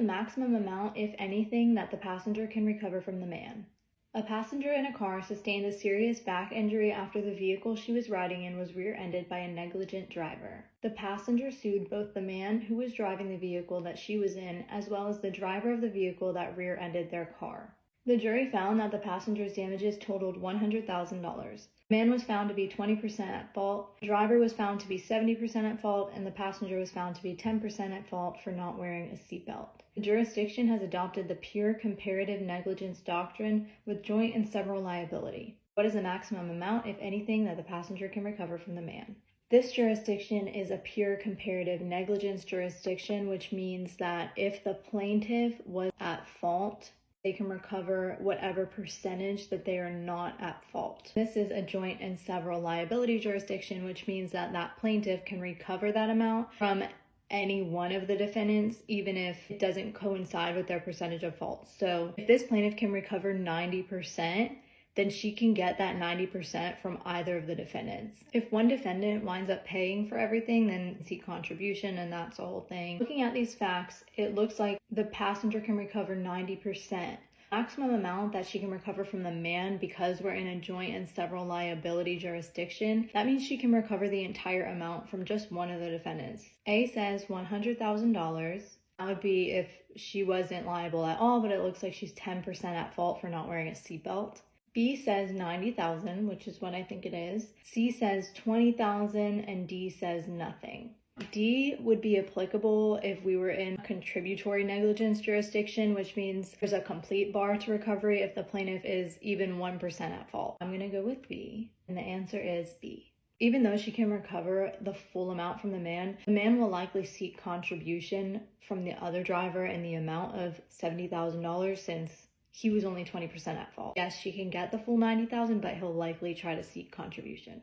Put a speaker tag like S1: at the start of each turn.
S1: maximum amount, if anything, that the passenger can recover from the man? A passenger in a car sustained a serious back injury after the vehicle she was riding in was rear-ended by a negligent driver. The passenger sued both the man who was driving the vehicle that she was in, as well as the driver of the vehicle that rear-ended their car. The jury found that the passenger's damages totaled $100,000. The man was found to be 20% at fault, the driver was found to be 70% at fault, and the passenger was found to be 10% at fault for not wearing a seatbelt. The jurisdiction has adopted the pure comparative negligence doctrine with joint and several liability. What is the maximum amount, if anything, that the passenger can recover from the man? This jurisdiction is a pure comparative negligence jurisdiction, which means that if the plaintiff was at fault, they can recover whatever percentage that they are not at fault. This is a joint and several liability jurisdiction, which means that that plaintiff can recover that amount from any one of the defendants, even if it doesn't coincide with their percentage of fault. So if this plaintiff can recover 90%, then she can get that 90% from either of the defendants. If one defendant winds up paying for everything, then seek contribution, and that's the whole thing. Looking at these facts, it looks like the passenger can recover 90%. Maximum amount that she can recover from the man, because we're in a joint and several liability jurisdiction, that means she can recover the entire amount from just one of the defendants. A says $100,000. That would be if she wasn't liable at all, but it looks like she's 10% at fault for not wearing a seatbelt. B says $90,000, which is what I think it is. C says $20,000, and D says nothing. D would be applicable if we were in contributory negligence jurisdiction, which means there's a complete bar to recovery if the plaintiff is even 1% at fault. I'm gonna go with B, and the answer is B. Even though she can recover the full amount from the man will likely seek contribution from the other driver in the amount of $70,000 since he was only 20% at fault. Yes, she can get the full $90,000, but he'll likely try to seek contribution.